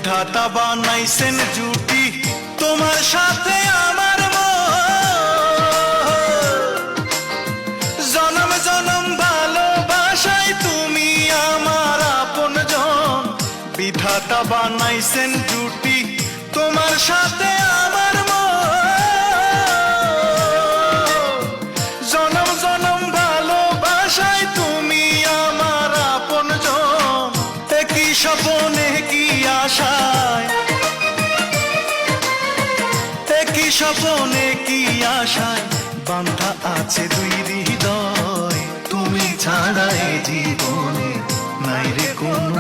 বিধাতা বানাইছেন জুটি তোমার সাথে আমার জনম জনম ভালোবাসায় তুমি আমার আপনজন। বিধাতা বানাইছেন জুটি তোমার সাথে আমার জনম জনম ভালোবাসায় তুমি আমার আপনজন। একই স্বপনে কি আশায়, একই স্বপনে কি আশায় বান্ধা আছে দুই হৃদয়। তুমি ছাড়া এ জীবনে নাই রে কোনো